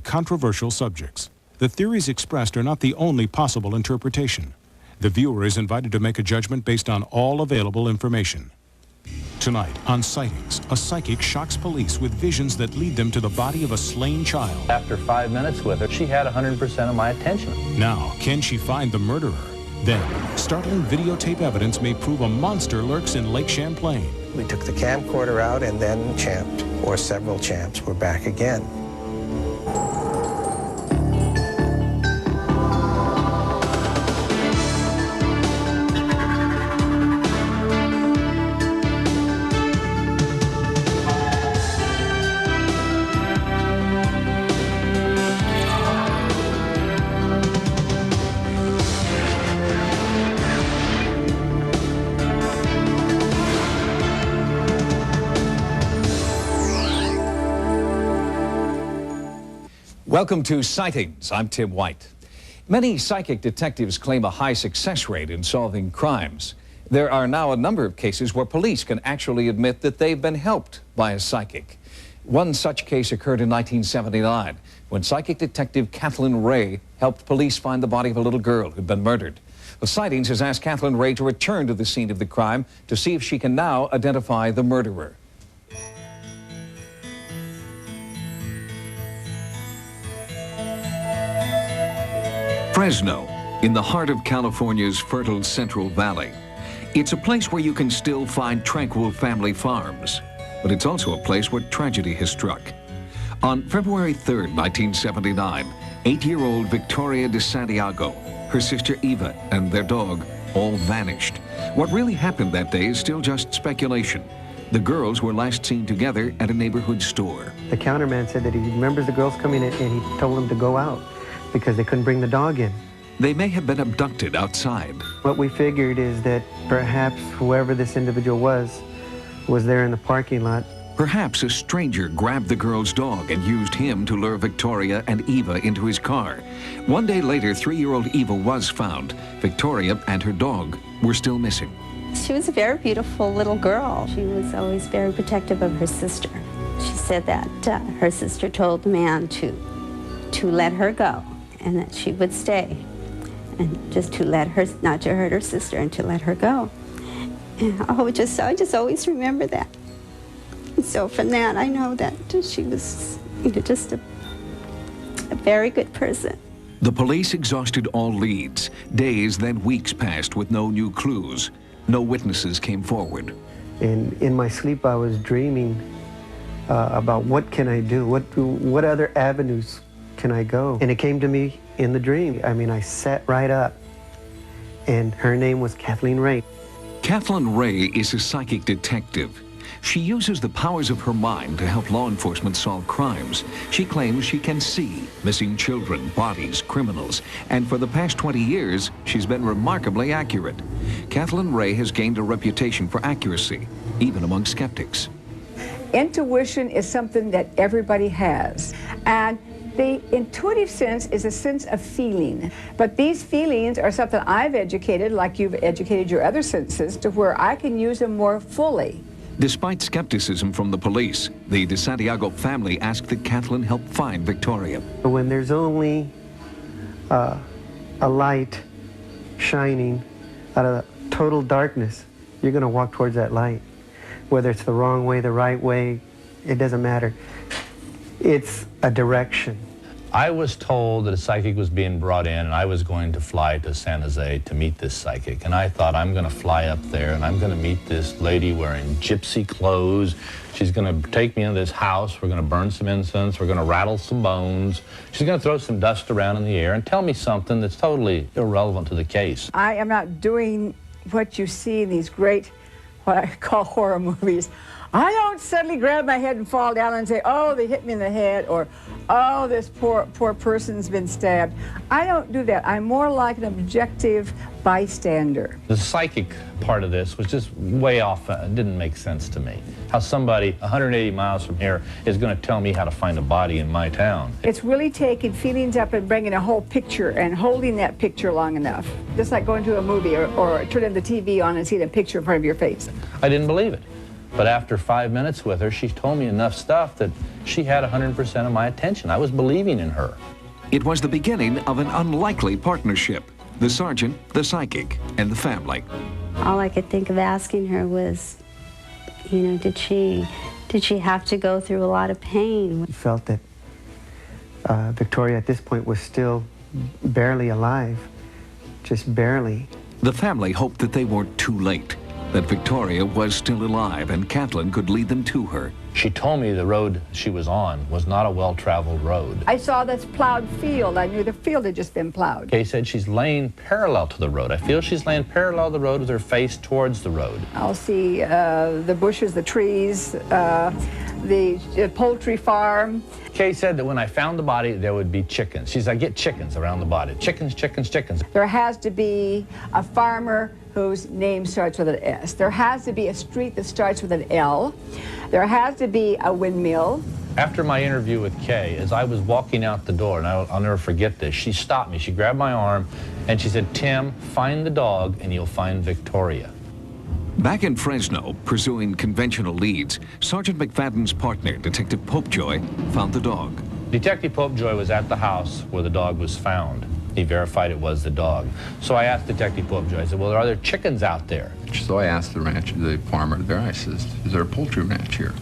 controversial subjects. The theories expressed are not the only possible interpretation. The viewer is invited to make a judgment based on all available information. Tonight on Sightings, a psychic shocks police with visions that lead them to the body of a slain child. After 5 minutes with her, she had 100% of my attention. Now, can she find the murderer? Then, startling videotape evidence may prove a monster lurks in Lake Champlain. We took the camcorder out, and then Champ, or several Champs, were back again. Welcome to Sightings. I'm Tim White. Many psychic detectives claim a high success rate in solving crimes. There are now a number of cases where police can actually admit that they've been helped by a psychic. One such case occurred in 1979 when psychic detective Kathleen Ray helped police find the body of a little girl who'd been murdered. Well, Sightings has asked Kathleen Ray to return to the scene of the crime to see if she can now identify the murderer. Fresno, in the heart of California's fertile Central Valley. It's a place where you can still find tranquil family farms, but it's also a place where tragedy has struck. On February 3rd, 1979, 8-year-old Victoria de Santiago, her sister Eva, and their dog all vanished. What really happened that day is still just speculation. The girls were last seen together at a neighborhood store. The counterman said that he remembers the girls coming in and he told them to go out because they couldn't bring the dog in. They may have been abducted outside. What we figured is that perhaps whoever this individual was there in the parking lot. Perhaps a stranger grabbed the girl's dog and used him to lure Victoria and Eva into his car. One day later, 3-year-old Eva was found. Victoria and her dog were still missing. She was a very beautiful little girl. She was always very protective of her sister. She said that her sister told the man to let her go and that she would stay. And just to let her, not to hurt her sister, and to let her go. And I just always remember that. And so from that, I know that she was, just a very good person. The police exhausted all leads. Days, then weeks passed with no new clues. No witnesses came forward. And in my sleep, I was dreaming about what can I do? What other avenues can I go? And it came to me in the dream. I mean, I sat right up, and her name was Kathleen Ray. Kathleen Ray is a psychic detective. She uses the powers of her mind to help law enforcement solve crimes. She claims she can see missing children, bodies, criminals, and for the past 20 years, she's been remarkably accurate. Kathleen Ray has gained a reputation for accuracy, even among skeptics. Intuition is something that everybody has, and the intuitive sense is a sense of feeling. But these feelings are something I've educated, like you've educated your other senses, to where I can use them more fully. Despite skepticism from the police, the De Santiago family asked that Kathleen help find Victoria. When there's only a light shining out of total darkness, you're going to walk towards that light. Whether it's the wrong way, the right way, it doesn't matter. It's a direction. I was told that a psychic was being brought in and I was going to fly to San Jose to meet this psychic. And I thought, I'm going to fly up there and I'm going to meet this lady wearing gypsy clothes. She's going to take me into this house. We're going to burn some incense. We're going to rattle some bones. She's going to throw some dust around in the air and tell me something that's totally irrelevant to the case. I am not doing what you see in these great, what I call horror movies. I don't suddenly grab my head and fall down and say, oh, they hit me in the head, or, oh, this poor person's been stabbed. I don't do that. I'm more like an objective bystander. The psychic part of this was just way off. It didn't make sense to me. How somebody 180 miles from here is going to tell me how to find a body in my town. It's really taking feelings up and bringing a whole picture and holding that picture long enough. Just like going to a movie or turning the TV on and seeing a picture in front of your face. I didn't believe it. But after 5 minutes with her, she told me enough stuff that she had 100% of my attention. I was believing in her. It was the beginning of an unlikely partnership. The sergeant, the psychic, and the family. All I could think of asking her was, you know, did she have to go through a lot of pain? We felt that Victoria at this point was still barely alive, just barely. The family hoped that they weren't too late, that Victoria was still alive and Kathleen could lead them to her. She told me the road she was on was not a well-traveled road. I saw this plowed field. I knew the field had just been plowed. Kay said she's laying parallel to the road. I feel she's laying parallel to the road with her face towards the road. I'll see the bushes, the trees, the poultry farm. Kay said that when I found the body, there would be chickens. She said, I get chickens around the body. Chickens, chickens, chickens. There has to be a farmer whose name starts with an S. There has to be a street that starts with an L. There has to be a windmill. After my interview with Kay, as I was walking out the door, and I'll never forget this, she stopped me, she grabbed my arm, and she said, Tim, find the dog and you'll find Victoria. Back in Fresno, pursuing conventional leads, Sergeant McFadden's partner, Detective Popejoy, found the dog. Detective Popejoy was at the house where the dog was found. He verified it was the dog. So I asked Detective Popejoy, I said, well, are there chickens out there? So I asked the farmer there, I said, is there a poultry ranch here?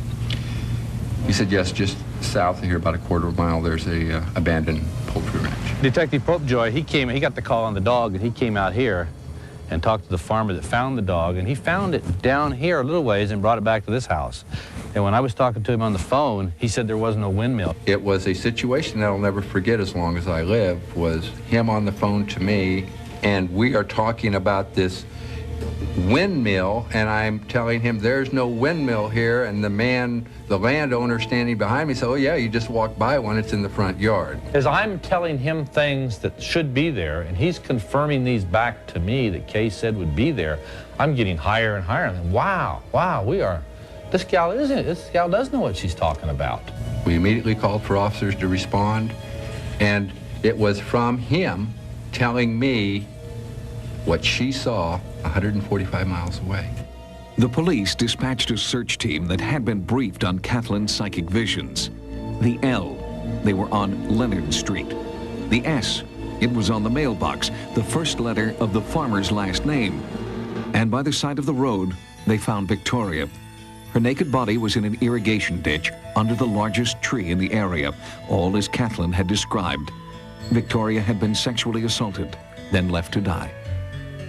He said, yes, just south of here, about a quarter of a mile, there's a abandoned poultry ranch. Detective Popejoy, he got the call on the dog, and he came out here and talked to the farmer that found the dog, and he found it down here a little ways and brought it back to this house. And when I was talking to him on the phone, he said there wasn't a windmill. It was a situation that I'll never forget as long as I live, was him on the phone to me, and we are talking about this windmill, and I'm telling him there's no windmill here, and the landowner standing behind me said, oh yeah, you just walk by one, it's in the front yard. As I'm telling him things that should be there, and he's confirming these back to me that Kay said would be there, I'm getting higher and higher. I'm like, wow, this gal does know what she's talking about. We immediately called for officers to respond, and it was from him telling me what she saw 145 miles away. The police dispatched a search team that had been briefed on Kathleen's psychic visions. The L, they were on Leonard Street. The S, it was on the mailbox, the first letter of the farmer's last name. And by the side of the road, they found Victoria. Her naked body was in an irrigation ditch under the largest tree in the area, all as Kathleen had described. Victoria had been sexually assaulted, then left to die.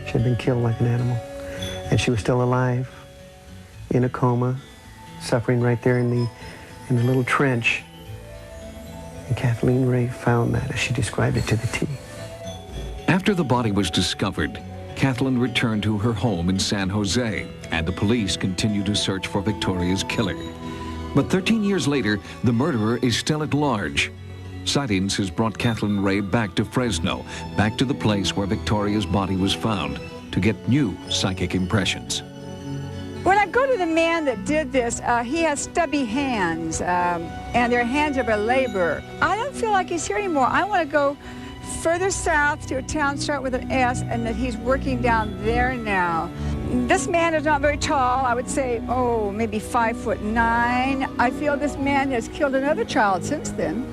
She had been killed like an animal, and she was still alive, in a coma, suffering right there in the little trench. And Kathleen Ray found that, as she described it, to the T. After the body was discovered, Kathleen returned to her home in San Jose, and the police continued to search for Victoria's killer. But 13 years later, the murderer is still at large. Sightings has brought Kathleen Ray back to Fresno, back to the place where Victoria's body was found, to get new psychic impressions. When I go to the man that did this, he has stubby hands, and their hands are a labor. I don't feel like he's here anymore. I want to go further south to a town start with an S, and that he's working down there now. This man is not very tall. I would say, oh, maybe 5'9". I feel this man has killed another child since then.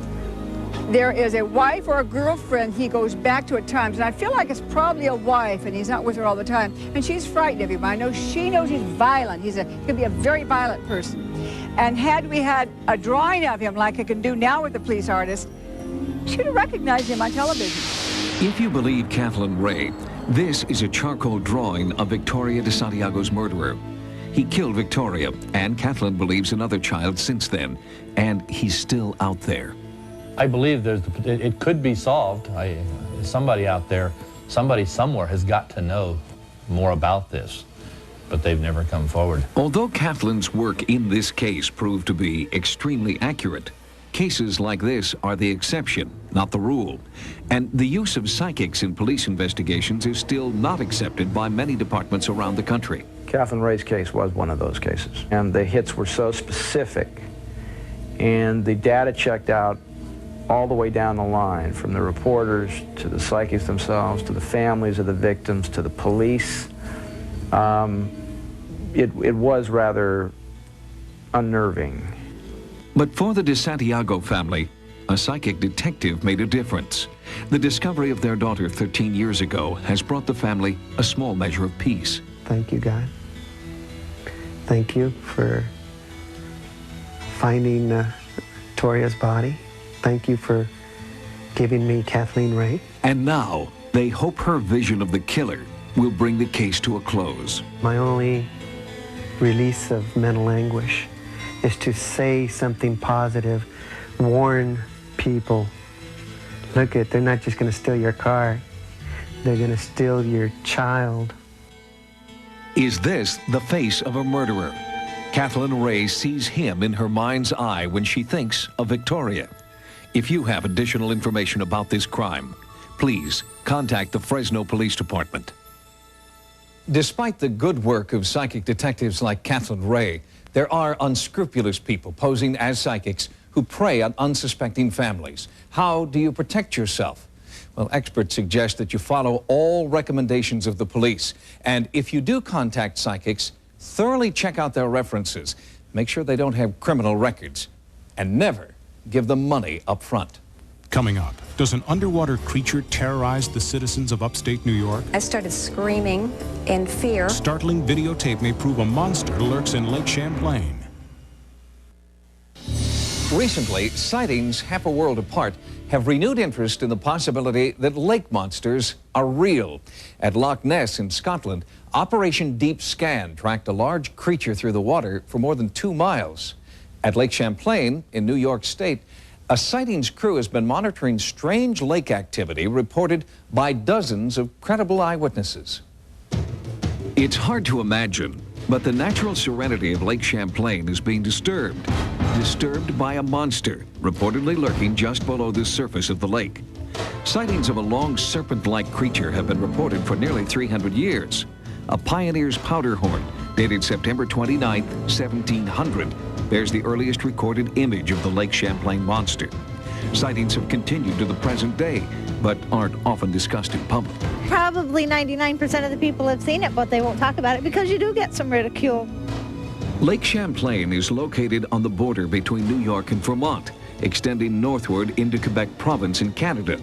There is a wife or a girlfriend he goes back to at times, and I feel like it's probably a wife, and he's not with her all the time. And she's frightened of him. I know she knows he's violent. He could be a very violent person. And had we had a drawing of him like I can do now with the police artist, she'd have recognized him on television. If you believe Kathleen Ray, this is a charcoal drawing of Victoria de Santiago's murderer. He killed Victoria, and Kathleen believes another child since then, and he's still out there. I believe it could be solved. Somebody out there, somebody somewhere has got to know more about this, but they've never come forward. Although Kathleen's work in this case proved to be extremely accurate, cases like this are the exception, not the rule. And the use of psychics in police investigations is still not accepted by many departments around the country. Kathleen Ray's case was one of those cases, and the hits were so specific, and the data checked out all the way down the line, from the reporters to the psychics themselves, to the families of the victims, to the police. It was rather unnerving. But for the De Santiago family, a psychic detective made a difference. The discovery of their daughter 13 years ago has brought the family a small measure of peace. Thank you, God. Thank you for finding Toria's body. Thank you for giving me Kathleen Ray. And now, they hope her vision of the killer will bring the case to a close. My only release of mental anguish is to say something positive, warn people. Look, they're not just going to steal your car, they're going to steal your child. Is this the face of a murderer? Kathleen Ray sees him in her mind's eye when she thinks of Victoria. If you have additional information about this crime, please contact the Fresno Police Department. Despite the good work of psychic detectives like Kathleen Ray, there are unscrupulous people posing as psychics who prey on unsuspecting families. How do you protect yourself? Well, experts suggest that you follow all recommendations of the police. And if you do contact psychics, thoroughly check out their references. Make sure they don't have criminal records. And never give them money up front. Coming up, does an underwater creature terrorize the citizens of upstate New York? I started screaming in fear. Startling videotape may prove a monster lurks in Lake Champlain. Recently, sightings half a world apart have renewed interest in the possibility that lake monsters are real. At Loch Ness in Scotland, Operation Deep Scan tracked a large creature through the water for more than 2 miles. At Lake Champlain in New York State, a sightings crew has been monitoring strange lake activity reported by dozens of credible eyewitnesses. It's hard to imagine, but the natural serenity of Lake Champlain is being disturbed by a monster reportedly lurking just below the surface of the lake. Sightings of a long serpent-like creature have been reported for nearly 300 years. A pioneer's powder horn, dated September 29, 1700, bears the earliest recorded image of the Lake Champlain monster. Sightings have continued to the present day, but aren't often discussed in public. Probably 99% of the people have seen it, but they won't talk about it because you do get some ridicule. Lake Champlain is located on the border between New York and Vermont, extending northward into Quebec province in Canada.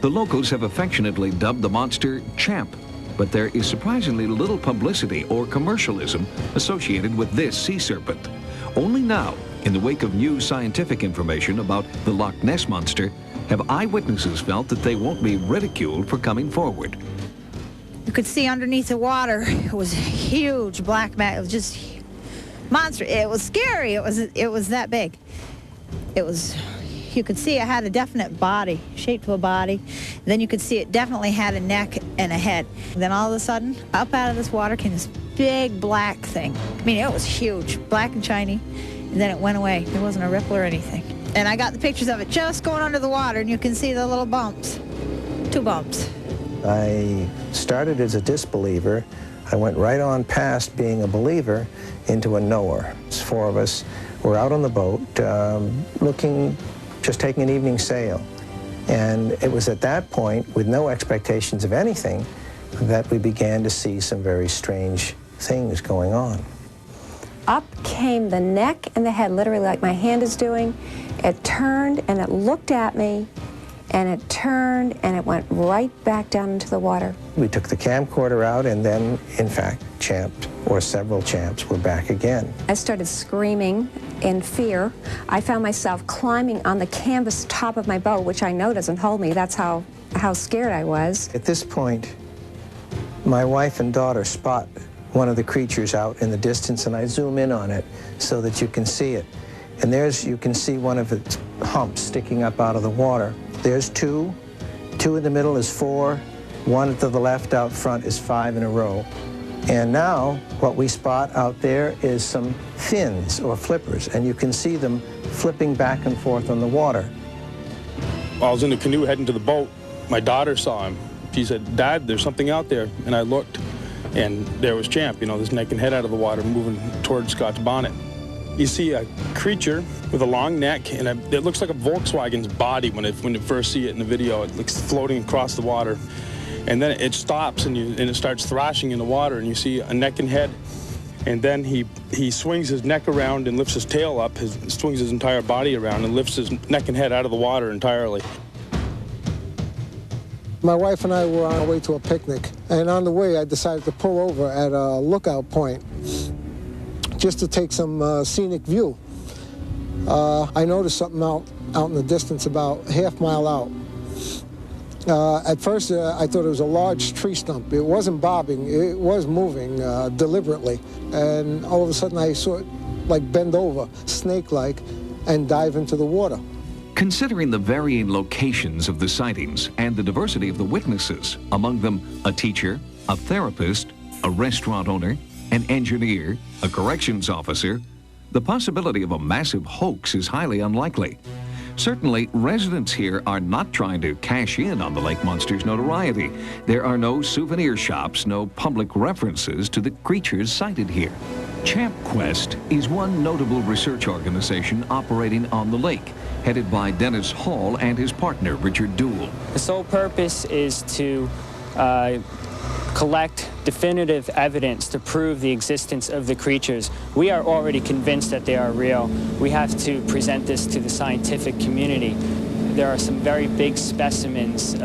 The locals have affectionately dubbed the monster Champ, but there is surprisingly little publicity or commercialism associated with this sea serpent. Only now, in the wake of new scientific information about the Loch Ness monster, have eyewitnesses felt that they won't be ridiculed for coming forward. You could see underneath the water, it was a huge black mat. It was just monster. It was scary. It was that big. You could see it had a definite body, shape of a body. Then you could see it definitely had a neck and a head. Then all of a sudden, up out of this water came this big black thing. I mean, it was huge, black and shiny. And then it went away. There wasn't a ripple or anything. And I got the pictures of it just going under the water, and you can see the little bumps, 2 bumps. I started as a disbeliever. I went right on past being a believer into a knower. 4 of us were out on the boat just taking an evening sail. And it was at that point, with no expectations of anything, that we began to see some very strange things going on. Up came the neck and the head, literally like my hand is doing. It turned and it looked at me, and it turned and it went right back down into the water. We took the camcorder out, and then, in fact, several champs were back again. I started screaming in fear. I found myself climbing on the canvas top of my boat, which I know doesn't hold me. That's how scared I was. At this point, my wife and daughter spot one of the creatures out in the distance, and I zoom in on it so that you can see it. And you can see one of its humps sticking up out of the water. There's 2. 2 in the middle is 4. 1 to the left out front is 5 in a row. And now what we spot out there is some fins or flippers, and you can see them flipping back and forth on the water. While I was in the canoe heading to the boat, my daughter saw him. She said, "Dad, there's something out there." And I looked, and there was Champ, this neck and head out of the water moving towards Scott's bonnet. You see a creature with a long neck, and it looks like a Volkswagen's body when you first see it in the video. It looks floating across the water. And then it stops, and it starts thrashing in the water, and you see a neck and head And then he swings his neck around and lifts his tail up, swings his entire body around and lifts his neck and head out of the water entirely. My wife and I were on our way to a picnic, and on the way I decided to pull over at a lookout point just to take some scenic view. I noticed something out in the distance about half mile out. At first I thought it was a large tree stump. It wasn't bobbing, it was moving deliberately, and all of a sudden I saw it like bend over, snake-like, and dive into the water. Considering the varying locations of the sightings and the diversity of the witnesses, among them a teacher, a therapist, a restaurant owner, an engineer, a corrections officer, the possibility of a massive hoax is highly unlikely. Certainly, residents here are not trying to cash in on the lake monster's notoriety. There are no souvenir shops, no public references to the creatures sighted here. Champ Quest is one notable research organization operating on the lake, headed by Dennis Hall and his partner, Richard Dool. The sole purpose is to collect definitive evidence to prove the existence of the creatures. We are already convinced that they are real. We have to present this to the scientific community. There are some very big specimens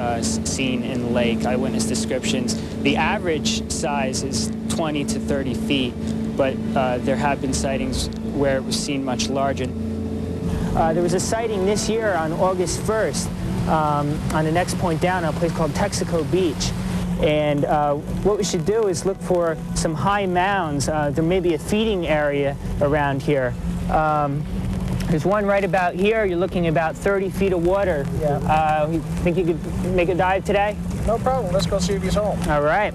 seen in the lake, eyewitness descriptions. The average size is 20 to 30 feet, but there have been sightings where it was seen much larger. There was a sighting this year on August 1st on the next point down on a place called Texaco Beach. And what we should do is look for some high mounds. There may be a feeding area around here. There's one right about here. You're looking about 30 feet of water. Yeah. You think you could make a dive today? No problem. Let's go see if he's home. All right.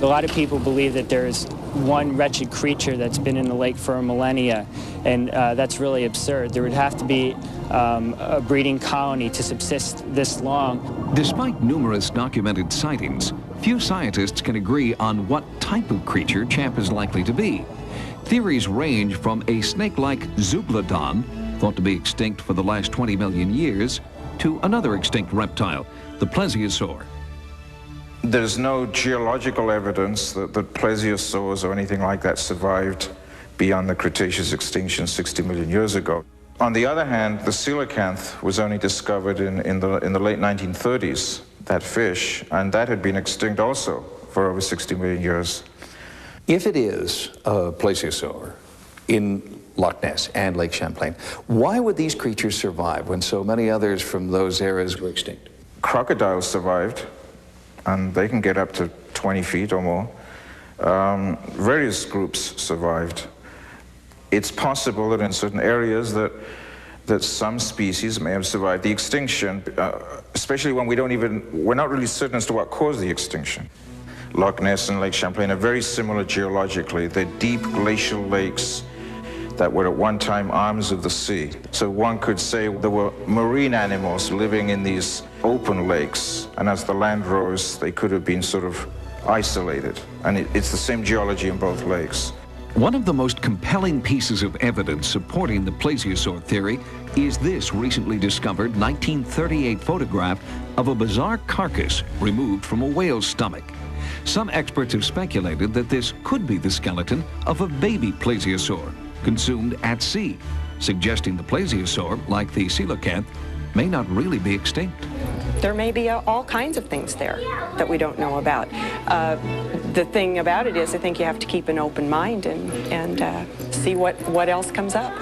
A lot of people believe that there's one wretched creature that's been in the lake for a millennia, and that's really absurd. There would have to be a breeding colony to subsist this long. Despite numerous documented sightings, few scientists can agree on what type of creature Champ is likely to be. Theories range from a snake-like zeuglodon, thought to be extinct for the last 20 million years, to another extinct reptile, the plesiosaur. There's no geological evidence that plesiosaurs or anything like that survived beyond the Cretaceous extinction 60 million years ago. On the other hand, the coelacanth was only discovered in the late 1930s, that fish, and that had been extinct also for over 60 million years. If it is a plesiosaur in Loch Ness and Lake Champlain, why would these creatures survive when so many others from those eras were extinct? Crocodiles survived, and they can get up to 20 feet or more. Various groups survived. It's possible that in certain areas that some species may have survived the extinction, especially when we're not really certain as to what caused the extinction. Loch Ness and Lake Champlain are very similar geologically. They're deep glacial lakes that were at one time arms of the sea. So one could say there were marine animals living in these open lakes, and as the land rose, they could have been sort of isolated. And it's the same geology in both lakes. One of the most compelling pieces of evidence supporting the plesiosaur theory is this recently discovered 1938 photograph of a bizarre carcass removed from a whale's stomach. Some experts have speculated that this could be the skeleton of a baby plesiosaur consumed at sea, suggesting the plesiosaur, like the coelacanth, may not really be extinct. There may be all kinds of things there that we don't know about. The thing about it is I think you have to keep an open mind and see what else comes up.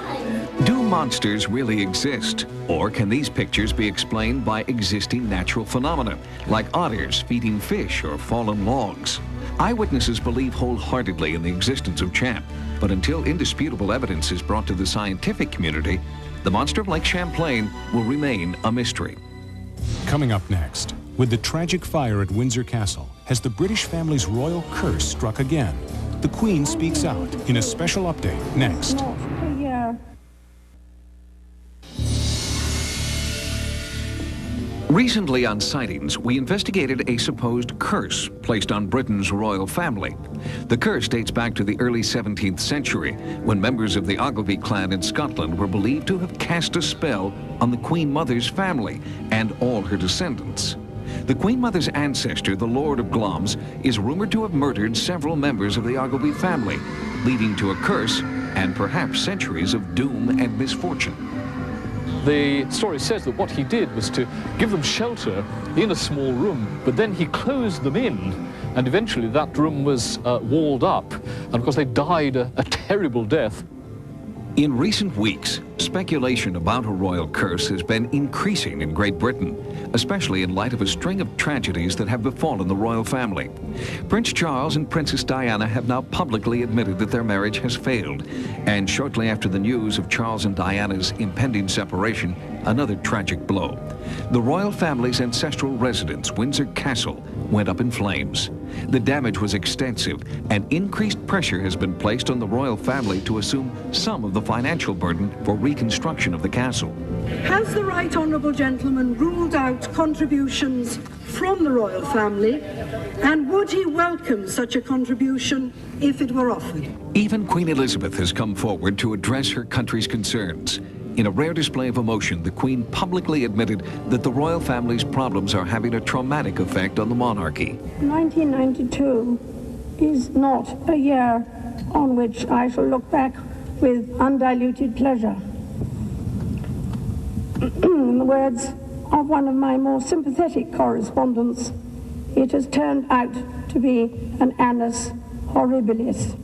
Do monsters really exist? Or can these pictures be explained by existing natural phenomena, like otters feeding fish or fallen logs? Eyewitnesses believe wholeheartedly in the existence of Champ, but until indisputable evidence is brought to the scientific community, the monster of Lake Champlain will remain a mystery. Coming up next, with the tragic fire at Windsor Castle, has the British family's royal curse struck again? The Queen speaks out in a special update next. Yeah. Recently on Sightings, we investigated a supposed curse placed on Britain's royal family. The curse dates back to the early 17th century, when members of the Ogilvy clan in Scotland were believed to have cast a spell on the Queen Mother's family and all her descendants. The Queen Mother's ancestor, the Lord of Glamis, is rumored to have murdered several members of the Ogilvy family, leading to a curse and perhaps centuries of doom and misfortune. The story says that what he did was to give them shelter in a small room, but then he closed them in, and eventually that room was walled up, and of course they died a terrible death. In recent weeks, speculation about a royal curse has been increasing in Great Britain, especially in light of a string of tragedies that have befallen the royal family. Prince Charles and Princess Diana have now publicly admitted that their marriage has failed, and shortly after the news of Charles and Diana's impending separation, another tragic blow. The royal family's ancestral residence, Windsor Castle, went up in flames. The damage was extensive, and increased pressure has been placed on the royal family to assume some of the financial burden for reconstruction of the castle. Has the Right Honourable Gentleman ruled out contributions from the royal family, and would he welcome such a contribution if it were offered? Even Queen Elizabeth has come forward to address her country's concerns. In a rare display of emotion, the Queen publicly admitted that the royal family's problems are having a traumatic effect on the monarchy. 1992 is not a year on which I shall look back with undiluted pleasure. In the words of one of my more sympathetic correspondents, it has turned out to be an annus horribilis.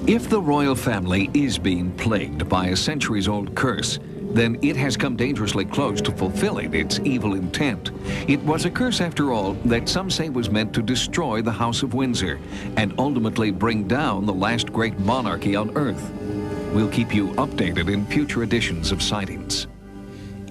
If the royal family is being plagued by a centuries-old curse, then it has come dangerously close to fulfilling its evil intent. It was a curse, after all, that some say was meant to destroy the House of Windsor and ultimately bring down the last great monarchy on Earth. We'll keep you updated in future editions of Sightings.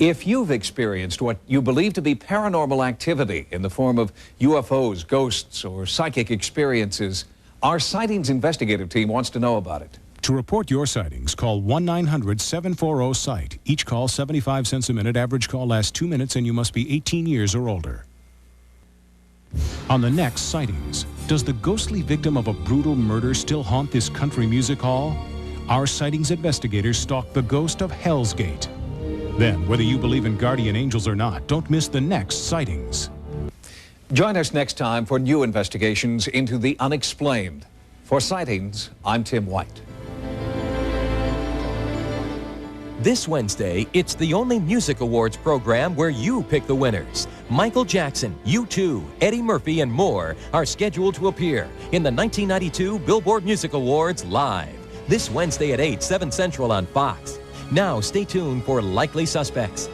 If you've experienced what you believe to be paranormal activity in the form of UFOs, ghosts, or psychic experiences, our Sightings investigative team wants to know about it. To report your sightings, call 1-900-740-SIGHT. Each call 75 cents a minute. Average call lasts 2 minutes, and you must be 18 years or older. On the next Sightings, does the ghostly victim of a brutal murder still haunt this country music hall? Our Sightings investigators stalk the ghost of Hell's Gate. Then, whether you believe in guardian angels or not, don't miss the next Sightings. Join us next time for new investigations into the unexplained. For Sightings, I'm Tim White. This Wednesday, it's the only music awards program where you pick the winners. Michael Jackson, U2, Eddie Murphy, and more are scheduled to appear in the 1992 Billboard Music Awards live. This Wednesday at 8, 7 Central on Fox. Now stay tuned for Likely Suspects.